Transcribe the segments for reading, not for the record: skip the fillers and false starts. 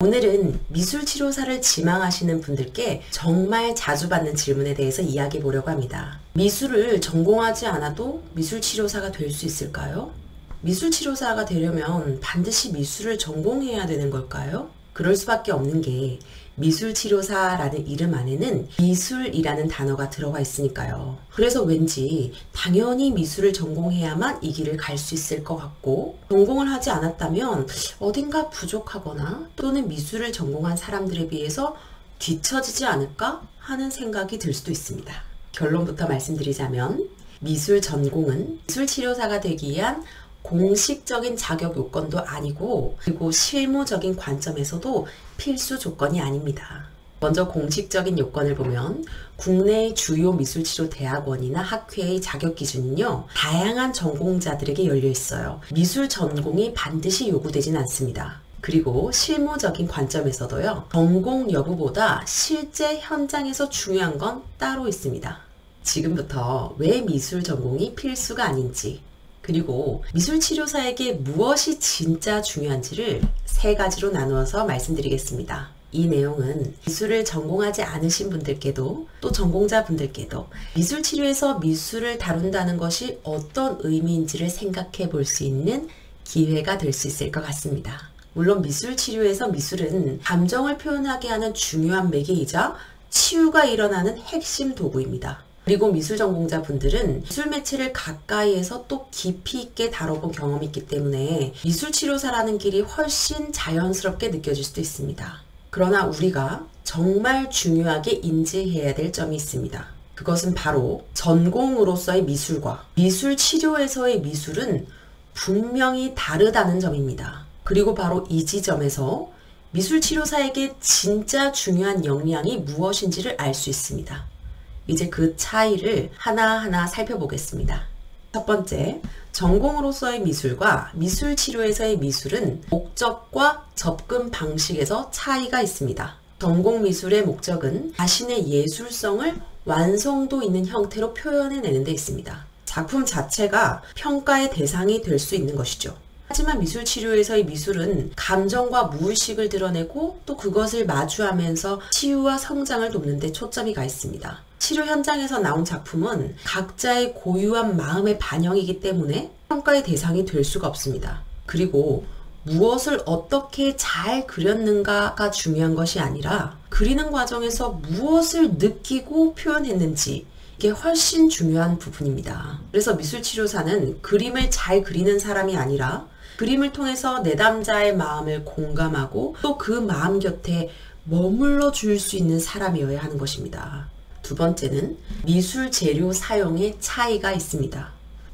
오늘은 미술치료사를 지망하시는 분들께 정말 자주 받는 질문에 대해서 이야기해 보려고 합니다. 미술을 전공하지 않아도 미술치료사가 될 수 있을까요? 미술치료사가 되려면 반드시 미술을 전공해야 되는 걸까요? 그럴 수밖에 없는 게 미술치료사라는 이름 안에는 미술이라는 단어가 들어가 있으니까요. 그래서 왠지 당연히 미술을 전공해야만 이 길을 갈 수 있을 것 같고, 전공을 하지 않았다면 어딘가 부족하거나 또는 미술을 전공한 사람들에 비해서 뒤처지지 않을까 하는 생각이 들 수도 있습니다. 결론부터 말씀드리자면 미술 전공은 미술치료사가 되기 위한 공식적인 자격 요건도 아니고, 그리고 실무적인 관점에서도 필수 조건이 아닙니다. 먼저 공식적인 요건을 보면 국내의 주요 미술치료대학원이나 학회의 자격 기준은요, 다양한 전공자들에게 열려 있어요. 미술 전공이 반드시 요구되진 않습니다. 그리고 실무적인 관점에서도요, 전공 여부보다 실제 현장에서 중요한 건 따로 있습니다. 지금부터 왜 미술 전공이 필수가 아닌지, 그리고 미술치료사에게 무엇이 진짜 중요한지를 세 가지로 나누어서 말씀드리겠습니다. 이 내용은 미술을 전공하지 않으신 분들께도 또 전공자 분들께도 미술치료에서 미술을 다룬다는 것이 어떤 의미인지를 생각해 볼 수 있는 기회가 될 수 있을 것 같습니다. 물론 미술치료에서 미술은 감정을 표현하게 하는 중요한 매개이자 치유가 일어나는 핵심 도구입니다. 그리고 미술 전공자 분들은 미술 매체를 가까이에서 또 깊이 있게 다뤄본 경험이 있기 때문에 미술 치료사라는 길이 훨씬 자연스럽게 느껴질 수도 있습니다. 그러나 우리가 정말 중요하게 인지해야 될 점이 있습니다. 그것은 바로 전공으로서의 미술과 미술 치료에서의 미술은 분명히 다르다는 점입니다. 그리고 바로 이 지점에서 미술 치료사에게 진짜 중요한 역량이 무엇인지를 알 수 있습니다. 이제 그 차이를 하나하나 살펴보겠습니다. 첫 번째, 전공으로서의 미술과 미술 치료에서의 미술은 목적과 접근 방식에서 차이가 있습니다. 전공 미술의 목적은 자신의 예술성을 완성도 있는 형태로 표현해내는 데 있습니다. 작품 자체가 평가의 대상이 될 수 있는 것이죠. 하지만 미술 치료에서의 미술은 감정과 무의식을 드러내고 또 그것을 마주하면서 치유와 성장을 돕는 데 초점이 가 있습니다. 치료 현장에서 나온 작품은 각자의 고유한 마음의 반영이기 때문에 평가의 대상이 될 수가 없습니다. 그리고 무엇을 어떻게 잘 그렸는가가 중요한 것이 아니라 그리는 과정에서 무엇을 느끼고 표현했는지, 이게 훨씬 중요한 부분입니다. 그래서 미술치료사는 그림을 잘 그리는 사람이 아니라 그림을 통해서 내담자의 마음을 공감하고 또 그 마음 곁에 머물러 줄 수 있는 사람이어야 하는 것입니다. 두 번째는 미술 재료 사용의 차이가 있습니다.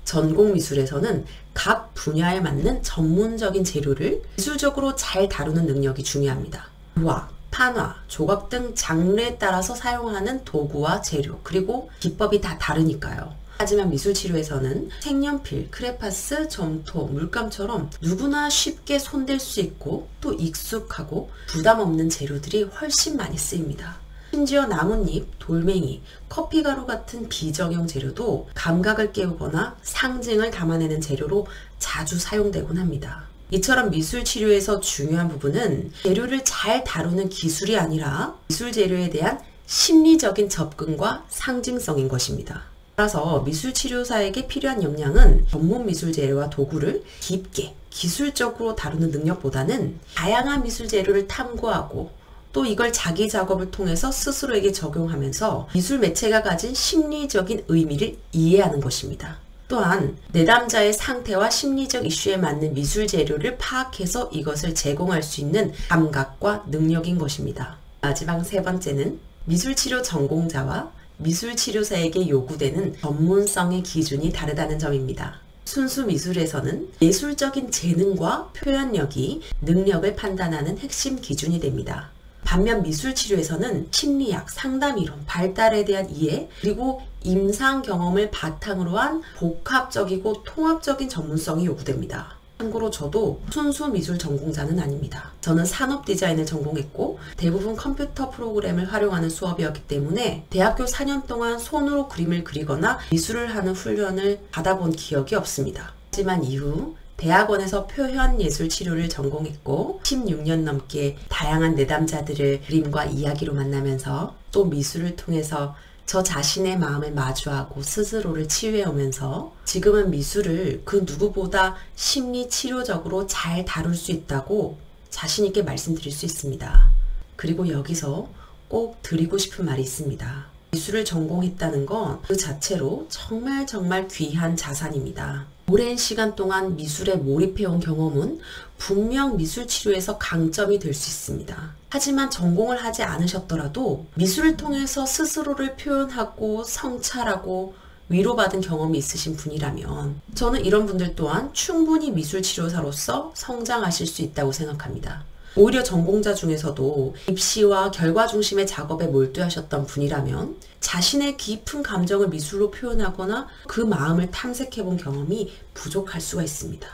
전공 미술에서는 각 분야에 맞는 전문적인 재료를 기술적으로 잘 다루는 능력이 중요합니다. 유화, 판화, 조각 등 장르에 따라서 사용하는 도구와 재료, 그리고 기법이 다 다르니까요. 하지만 미술치료에서는 색연필, 크레파스, 점토, 물감처럼 누구나 쉽게 손댈 수 있고 또 익숙하고 부담 없는 재료들이 훨씬 많이 쓰입니다. 심지어 나뭇잎, 돌멩이, 커피가루 같은 비정형 재료도 감각을 깨우거나 상징을 담아내는 재료로 자주 사용되곤 합니다. 이처럼 미술 치료에서 중요한 부분은 재료를 잘 다루는 기술이 아니라 미술 재료에 대한 심리적인 접근과 상징성인 것입니다. 따라서 미술 치료사에게 필요한 역량은 전문 미술 재료와 도구를 깊게 기술적으로 다루는 능력보다는 다양한 미술 재료를 탐구하고 또 이걸 자기 작업을 통해서 스스로에게 적용하면서 미술 매체가 가진 심리적인 의미를 이해하는 것입니다. 또한 내담자의 상태와 심리적 이슈에 맞는 미술 재료를 파악해서 이것을 제공할 수 있는 감각과 능력인 것입니다. 마지막 세 번째는 미술치료 전공자와 미술치료사에게 요구되는 전문성의 기준이 다르다는 점입니다. 순수 미술에서는 예술적인 재능과 표현력이 능력을 판단하는 핵심 기준이 됩니다. 반면 미술치료에서는 심리학, 상담이론, 발달에 대한 이해, 그리고 임상 경험을 바탕으로 한 복합적이고 통합적인 전문성이 요구됩니다. 참고로 저도 순수 미술 전공자는 아닙니다. 저는 산업 디자인을 전공했고 대부분 컴퓨터 프로그램을 활용하는 수업이었기 때문에 대학교 4년 동안 손으로 그림을 그리거나 미술을 하는 훈련을 받아본 기억이 없습니다. 하지만 이후 대학원에서 표현예술치료를 전공했고 16년 넘게 다양한 내담자들을 그림과 이야기로 만나면서 또 미술을 통해서 저 자신의 마음을 마주하고 스스로를 치유해오면서 지금은 미술을 그 누구보다 심리치료적으로 잘 다룰 수 있다고 자신있게 말씀드릴 수 있습니다. 그리고 여기서 꼭 드리고 싶은 말이 있습니다. 미술을 전공했다는 건 그 자체로 정말 귀한 자산입니다. 오랜 시간 동안 미술에 몰입해온 경험은 분명 미술치료에서 강점이 될 수 있습니다. 하지만 전공을 하지 않으셨더라도 미술을 통해서 스스로를 표현하고 성찰하고 위로받은 경험이 있으신 분이라면 저는 이런 분들 또한 충분히 미술치료사로서 성장하실 수 있다고 생각합니다. 오히려 전공자 중에서도 입시와 결과 중심의 작업에 몰두하셨던 분이라면 자신의 깊은 감정을 미술로 표현하거나 그 마음을 탐색해본 경험이 부족할 수가 있습니다.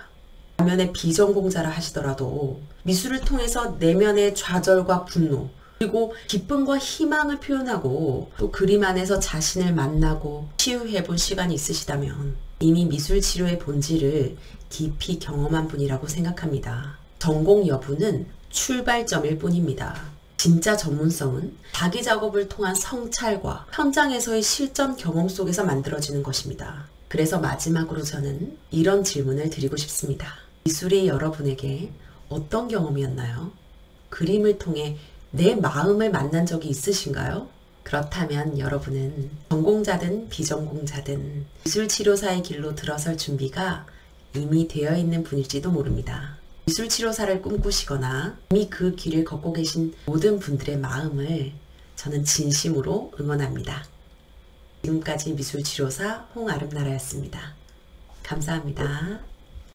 반면에 비전공자라 하시더라도 미술을 통해서 내면의 좌절과 분노, 그리고 기쁨과 희망을 표현하고 또 그림 안에서 자신을 만나고 치유해본 시간이 있으시다면 이미 미술치료의 본질을 깊이 경험한 분이라고 생각합니다. 전공 여부는 출발점일 뿐입니다. 진짜 전문성은 자기 작업을 통한 성찰과 현장에서의 실전 경험 속에서 만들어지는 것입니다. 그래서 마지막으로 저는 이런 질문을 드리고 싶습니다. 미술이 여러분에게 어떤 경험이었나요? 그림을 통해 내 마음을 만난 적이 있으신가요? 그렇다면 여러분은 전공자든 비전공자든 미술치료사의 길로 들어설 준비가 이미 되어 있는 분일지도 모릅니다. 미술치료사를 꿈꾸시거나 이미 그 길을 걷고 계신 모든 분들의 마음을 저는 진심으로 응원합니다. 지금까지 미술치료사 홍아름나라였습니다. 감사합니다.